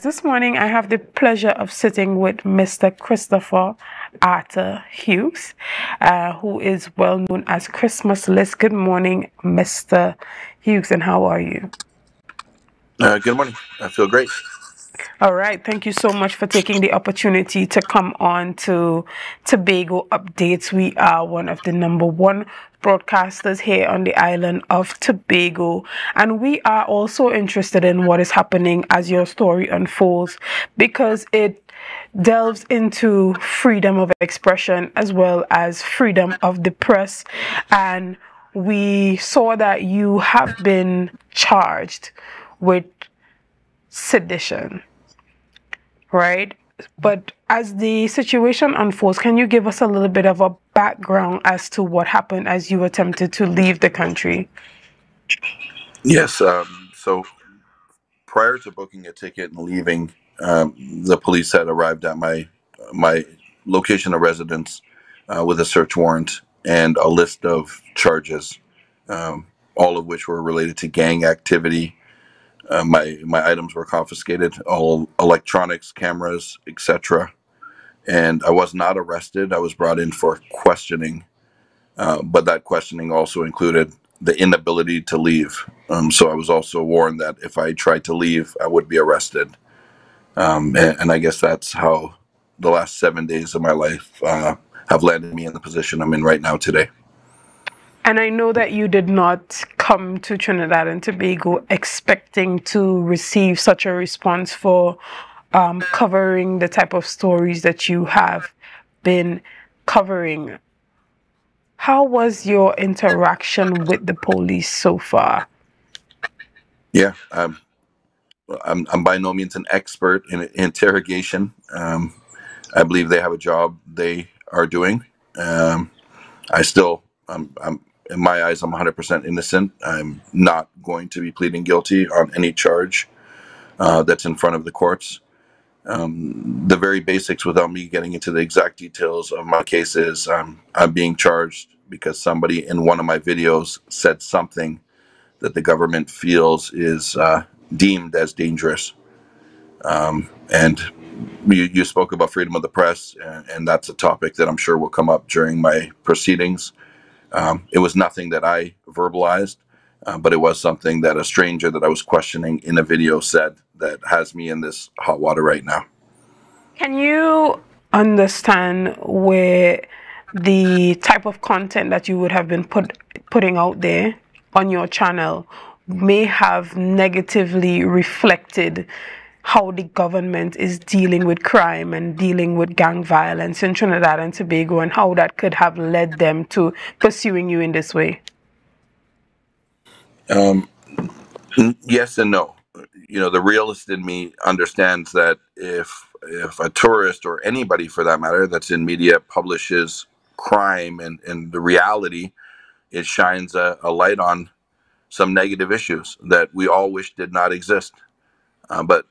This morning I have the pleasure of sitting with Mr. Christopher Arthur Hughes, who is well known as Christmas List. Good morning, Mr. Hughes, and how are you? Good morning. I feel great. All right. Thank you so much for taking the opportunity to come on to Tobago Updates. We are one of the #1 broadcasters here on the island of Tobago. And we are also interested in what is happening as your story unfolds, because it delves into freedom of expression as well as freedom of the press. And we saw that you have been charged with sedition, right? But as the situation unfolds, can you give us a little bit of a background as to what happened as you attempted to leave the country? Yes. So prior to booking a ticket and leaving, the police had arrived at my location of residence with a search warrant and a list of charges, all of which were related to gang activity. My items were confiscated, all electronics, cameras, etc. And I was not arrested. I was brought in for questioning. But that questioning also included the inability to leave. So I was also warned that if I tried to leave, I would be arrested. And I guess that's how the last 7 days of my life have landed me in the position I'm in right now today. And I know that you did not come to Trinidad and Tobago expecting to receive such a response for covering the type of stories that you have been covering. How was your interaction with the police so far? Yeah, I'm by no means an expert in interrogation. I believe they have a job they are doing. I still, in my eyes, I'm 100% innocent. I'm not going to be pleading guilty on any charge that's in front of the courts. The very basics, without me getting into the exact details of my case, is I'm being charged because somebody in one of my videos said something that the government feels is deemed as dangerous. And you spoke about freedom of the press, and that's a topic that I'm sure will come up during my proceedings. It was nothing that I verbalized, but it was something that a stranger that I was questioning in a video said that has me in this hot water right now. Can you understand where the type of content that you would have been putting out there on your channel may have negatively reflected how the government is dealing with crime and dealing with gang violence in Trinidad and Tobago, and how that could have led them to pursuing you in this way? Um, yes and no. You know, the realist in me understands that if a tourist or anybody for that matter that's in media publishes crime and the reality, it shines a light on some negative issues that we all wish did not exist. But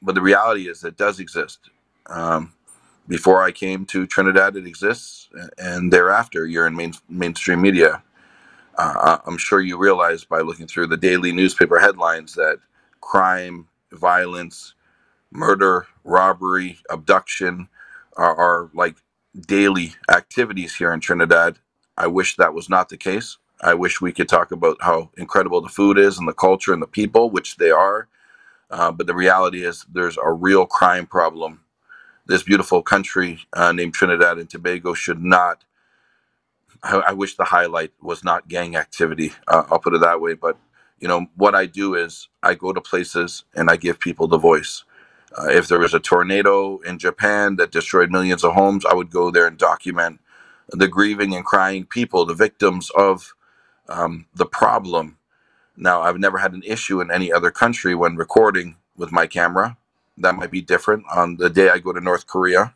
the reality is it does exist. Um, Before I came to Trinidad, it exists, and thereafter, you're in mainstream media. I'm sure you realize by looking through the daily newspaper headlines that crime, violence, murder, robbery, abduction are like daily activities here in Trinidad. I wish that was not the case. I wish we could talk about how incredible the food is and the culture and the people, which they are. But the reality is there's a real crime problem. This beautiful country named Trinidad and Tobago should not. I wish the highlight was not gang activity. I'll put it that way. But you know what I do is I go to places and I give people the voice. If there was a tornado in Japan that destroyed millions of homes, I would go there and document the grieving and crying people, the victims of the problem. Now, I've never had an issue in any other country when recording with my camera. That might be different on the day I go to North Korea.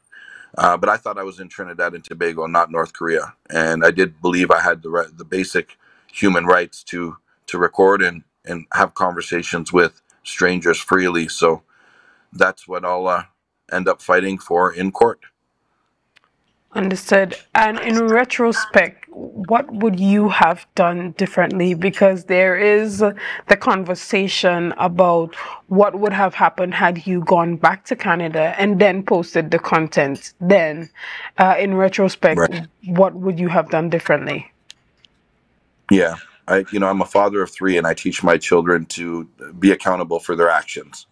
But I thought I was in Trinidad and Tobago, not North Korea, and I did believe I had the basic human rights to record and have conversations with strangers freely. So that's what I'll end up fighting for in court. Understood. And in retrospect, what would you have done differently? Because there is the conversation about what would have happened had you gone back to Canada and then posted the content. Then, in retrospect, Right. what would you have done differently? Yeah. I'm a father of three, and I teach my children to be accountable for their actions.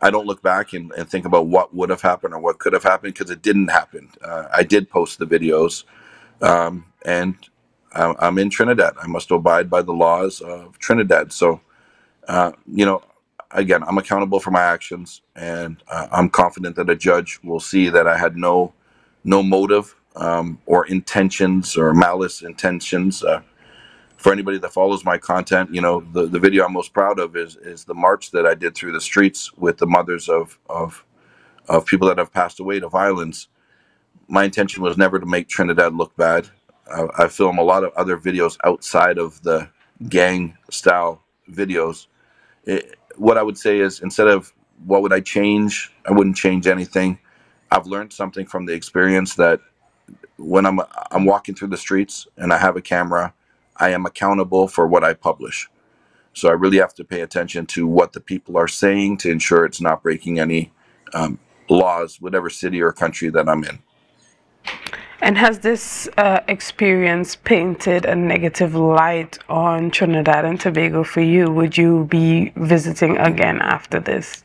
I don't look back and think about what would have happened or what could have happened, because it didn't happen. I did post the videos, and I'm in Trinidad. I must abide by the laws of Trinidad. So, uh, you know, again, I'm accountable for my actions, and I'm confident that a judge will see that I had no motive, or intentions or malice intentions. For anybody that follows my content, the video I'm most proud of is the march that I did through the streets with the mothers of people that have passed away to violence. My intention was never to make Trinidad look bad. I film a lot of other videos outside of the gang style videos. What I would say is, instead of what would I change, I wouldn't change anything. I've learned something from the experience, that when I'm walking through the streets and I have a camera, I am accountable for what I publish. So I really have to pay attention to what the people are saying to ensure it's not breaking any laws, whatever city or country that I'm in. And has this experience painted a negative light on Trinidad and Tobago for you? Would you be visiting again after this?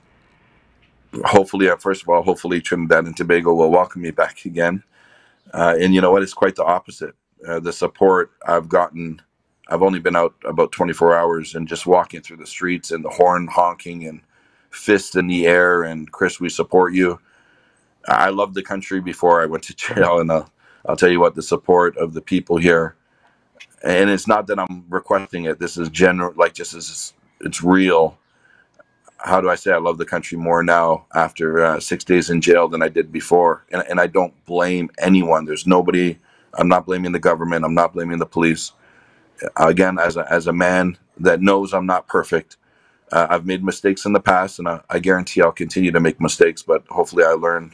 Hopefully, first of all, hopefully Trinidad and Tobago will welcome me back again. And you know what? It's quite the opposite. The support I've gotten, I've only been out about 24 hours, and just walking through the streets and the horn honking and fists in the air and, Chris, we support you. I loved the country before I went to jail, and I'll tell you what, the support of the people here, and it's not that I'm requesting it. This is general, like, just as it's real. How do I say I love the country more now after 6 days in jail than I did before? And I don't blame anyone. There's nobody. I'm not blaming the government. I'm not blaming the police. Again, as a man that knows I'm not perfect, I've made mistakes in the past, and I guarantee I'll continue to make mistakes. But hopefully, I learned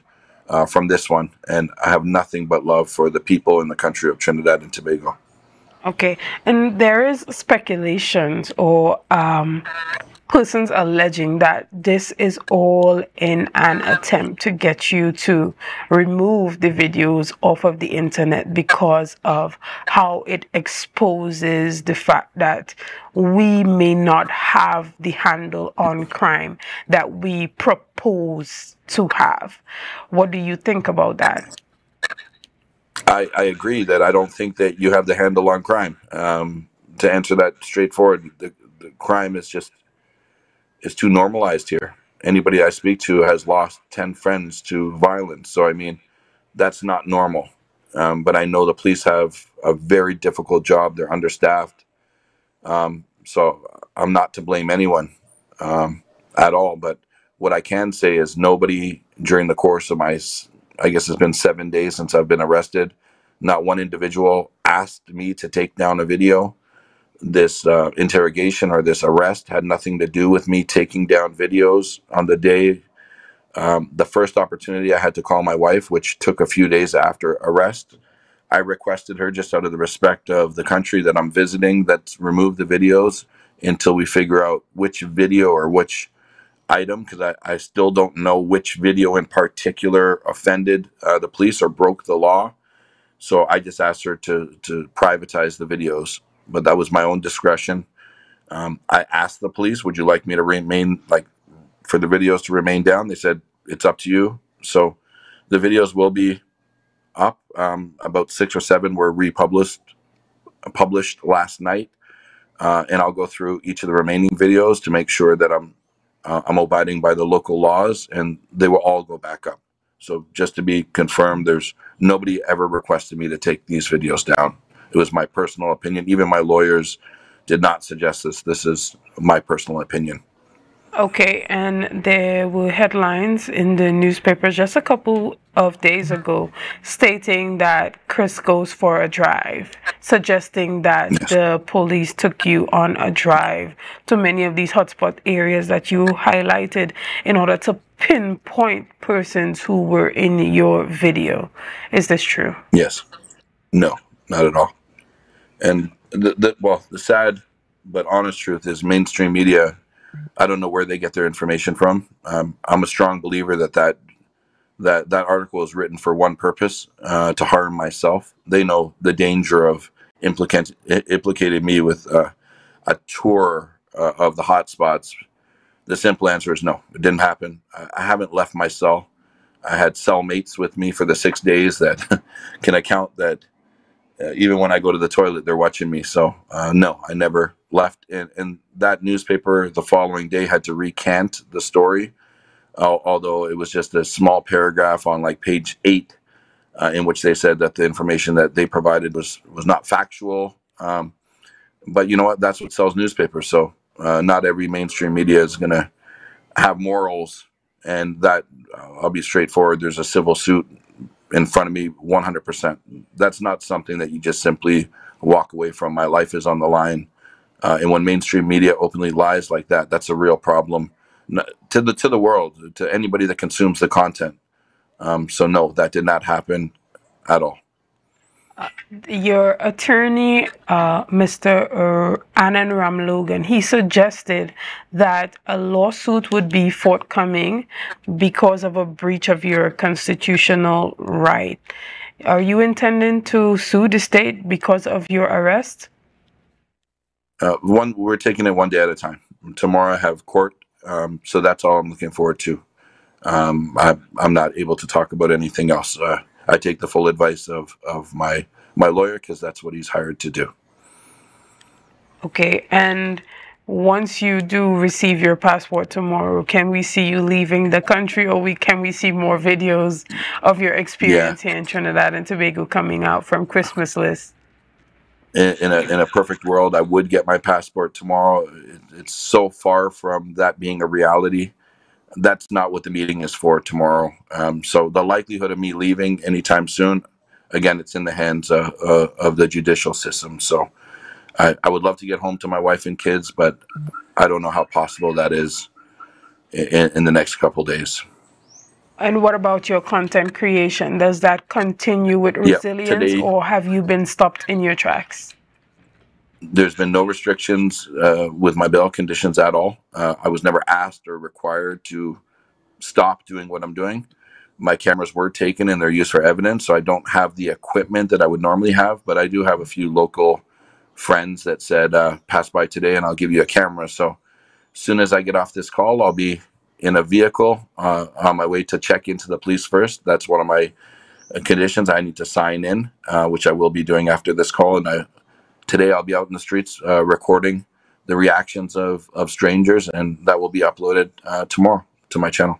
from this one, and I have nothing but love for the people in the country of Trinidad and Tobago. Okay, and there is speculations or persons alleging that this is all in an attempt to get you to remove the videos off of the internet because of how it exposes the fact that we may not have the handle on crime that we propose to have. What do you think about that? I agree that I don't think that you have the handle on crime. To answer that straightforward, the crime is too normalized here. Anybody I speak to has lost 10 friends to violence. So, I mean, that's not normal. But I know the police have a very difficult job. They're understaffed. So I'm not to blame anyone at all. But what I can say is, nobody during the course of I guess it's been 7 days since I've been arrested, not one individual asked me to take down a video. This interrogation or this arrest had nothing to do with me taking down videos on the day. The first opportunity I had to call my wife, which took a few days after arrest. I requested her, just out of the respect of the country that I'm visiting, that remove the videos until we figure out which video or which item, because I still don't know which video in particular offended the police or broke the law. So I just asked her to privatize the videos, but that was my own discretion. I asked the police, would you like me to remain, like, for the videos to remain down? They said, it's up to you. So the videos will be up. About 6 or 7 were published last night. And I'll go through each of the remaining videos to make sure that I'm abiding by the local laws, and they will all go back up. So just to be confirmed, there's nobody ever requested me to take these videos down. It was my personal opinion. Even my lawyers did not suggest this. This is my personal opinion. Okay, and there were headlines in the newspapers just a couple of days ago stating that Chris goes for a drive, suggesting that Yes. the police took you on a drive to many of these hotspot areas that you highlighted in order to pinpoint persons who were in your video. Is this true? Yes. No, not at all. And the sad but honest truth is mainstream media. I don't know where they get their information from. I'm a strong believer that article is written for one purpose, to harm myself. They know the danger of implicating me with a tour of the hotspots. The simple answer is no, it didn't happen. I haven't left my cell. I had cellmates with me for the 6 days that can account that even when I go to the toilet, they're watching me. So no, I never left. And that newspaper the following day had to recant the story, although it was just a small paragraph on like page 8, in which they said that the information that they provided was not factual. But you know what? That's what sells newspapers. So not every mainstream media is going to have morals. And that, I'll be straightforward, there's a civil suit in front of me 100%. That's not something that you just simply walk away from. My life is on the line. And when mainstream media openly lies like that, that's a real problem to the world, to anybody that consumes the content. So no, that did not happen at all. Your attorney, Mr. Anand Ramlogan, he suggested that a lawsuit would be forthcoming because of a breach of your constitutional right. Are you intending to sue the state because of your arrest? We're taking it one day at a time. Tomorrow I have court, so that's all I'm looking forward to. I'm not able to talk about anything else. I take the full advice of my lawyer, because that's what he's hired to do. Okay, and once you do receive your passport tomorrow, can we see you leaving the country, or can we see more videos of your experience here in Trinidad and Tobago coming out from Christmas list? In a perfect world, I would get my passport tomorrow. It's so far from that being a reality. That's not what the meeting is for tomorrow. So the likelihood of me leaving anytime soon, again, it's in the hands of the judicial system. So I would love to get home to my wife and kids, but I don't know how possible that is in the next couple days. And what about your content creation? Does that continue with Yeah, resilience, today or have you been stopped in your tracks? there's been no restrictions with my bail conditions at all. I was never asked or required to stop doing what I'm doing. My cameras were taken and they're used for evidence, so I don't have the equipment that I would normally have, but I do have a few local friends that said, pass by today and I'll give you a camera. So as soon as I get off this call, I'll be in a vehicle on my way to check into the police first. That's one of my conditions. I need to sign in, which I will be doing after this call. And today I'll be out in the streets recording the reactions of strangers, and that will be uploaded tomorrow to my channel.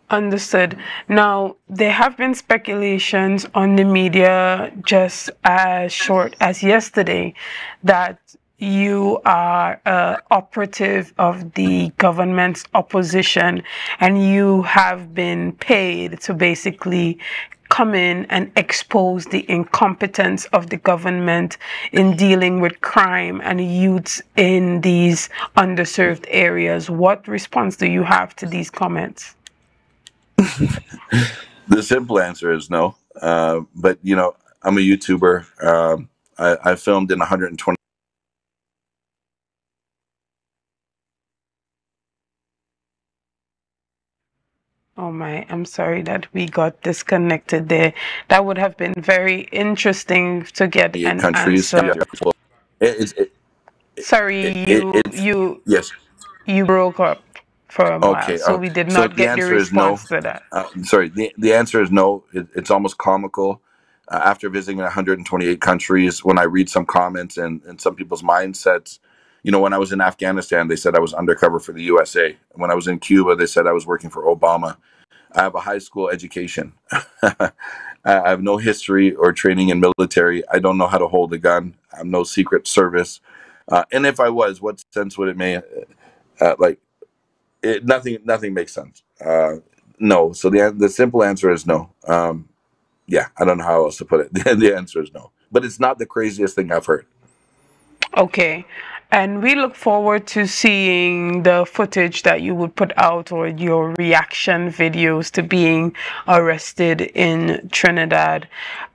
Understood. Now, there have been speculations on the media just as short as yesterday that you are an operative of the government's opposition, and you have been paid to basically come in and expose the incompetence of the government in dealing with crime and youths in these underserved areas. What response do you have to these comments? The simple answer is no. But you know, I'm a YouTuber. I filmed in 120. Oh my, I'm sorry that we got disconnected there. That would have been very interesting to get an Countries. answer. It, it, Sorry, it's yes. you broke up for a while, Okay. so we did So not the get the answer is no. response to that. Sorry. The answer is no. It's almost comical. After visiting 128 countries, when I read some comments and some people's mindsets, you know, when I was in Afghanistan, they said I was undercover for the USA. When I was in Cuba, they said I was working for Obama. I have a high school education. I have no history or training in military. I don't know how to hold a gun. I'm no secret service. And if I was, what sense would it make? Like, Nothing makes sense. No. So the simple answer is no. Yeah, I don't know how else to put it. The answer is no. But it's not the craziest thing I've heard. Okay. And we look forward to seeing the footage that you would put out, or your reaction videos to being arrested in Trinidad.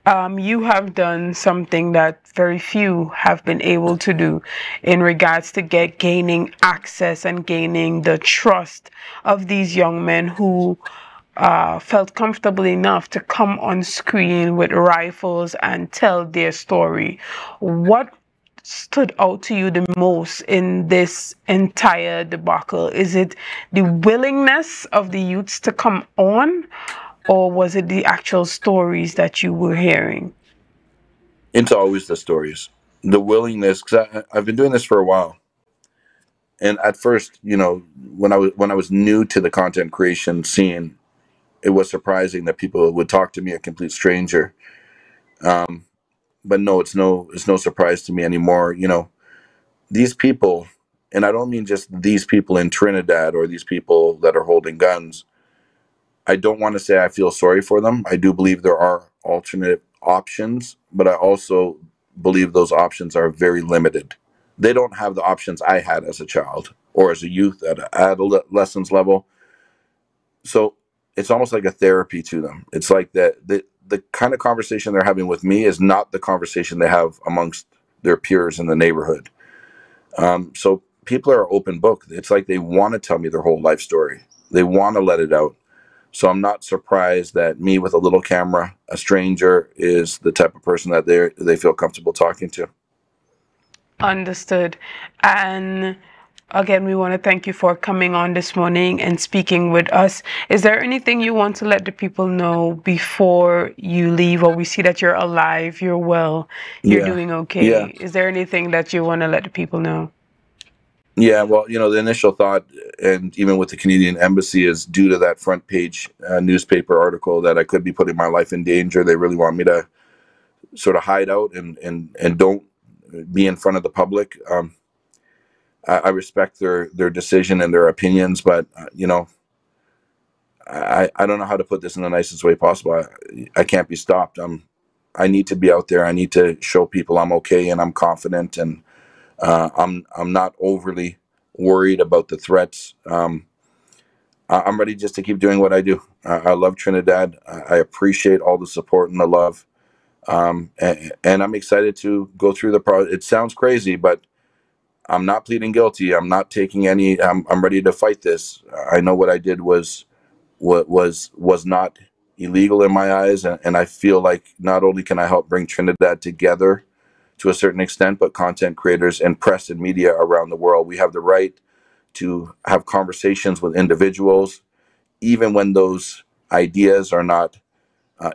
You have done something that very few have been able to do in regards to gaining access and gaining the trust of these young men who felt comfortable enough to come on screen with rifles and tell their story. What stood out to you the most in this entire debacle? Is it the willingness of the youths to come on, or was it the actual stories that you were hearing? It's always the stories, the willingness. Because I've been doing this for a while, and at first, when I was new to the content creation scene, it was surprising that people would talk to me, a complete stranger. But no, it's no surprise to me anymore. These people, and I don't mean just these people in Trinidad or these people that are holding guns. I don't want to say I feel sorry for them. I do believe there are alternate options, but I also believe those options are very limited. They don't have the options I had as a child or as a youth at an adolescence level. So it's almost like a therapy to them. It's like the kind of conversation they're having with me is not the conversation they have amongst their peers in the neighborhood. So people are open book. It's like they want to tell me their whole life story. They want to let it out. So I'm not surprised that me with a little camera, a stranger, is the type of person that they feel comfortable talking to. Understood. And again, we want to thank you for coming on this morning and speaking with us. Is there anything you want to let the people know before you leave, or we see that you're alive, you're well, you're Yeah. doing okay? Yeah. Is there anything that you want to let the people know? Yeah, well, the initial thought, and even with the Canadian Embassy, is due to that front page newspaper article that I could be putting my life in danger. They really want me to sort of hide out and don't be in front of the public. I respect their decision and their opinions, but I don't know how to put this in the nicest way possible. I can't be stopped. I need to be out there. I need to show people I'm okay and I'm confident, and I'm not overly worried about the threats. I'm ready just to keep doing what I do. I love Trinidad. I appreciate all the support and the love, and I'm excited to go through the process. It sounds crazy, but I'm not pleading guilty. I'm not taking any. I'm ready to fight this. I know what I did was not illegal in my eyes, and I feel like not only can I help bring Trinidad together to a certain extent, but content creators and press and media around the world. We have the right to have conversations with individuals, even when those ideas are not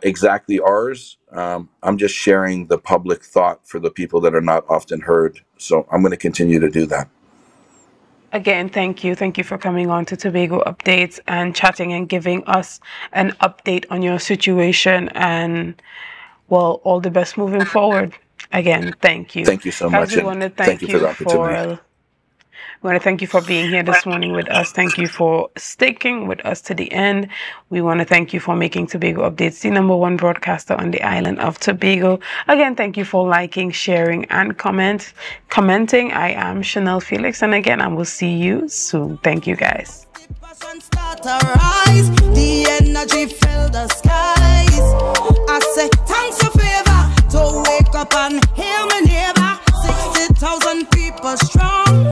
exactly ours. I'm just sharing the public thought for the people that are not often heard. So I'm going to continue to do that. Again, thank you. Thank you for coming on to Tobago Updates and chatting and giving us an update on your situation. And, well, all the best moving forward. Again, thank you. Thank you so Guys, much, we and want to thank thank you for the you opportunity. we want to thank you for being here this morning with us. Thank you for sticking with us to the end. We want to thank you for making Tobago Updates the #1 broadcaster on the island of Tobago. Again, thank you for liking, sharing, and commenting. I am Shenell Fellix, and again, I will see you soon. Thank you, guys.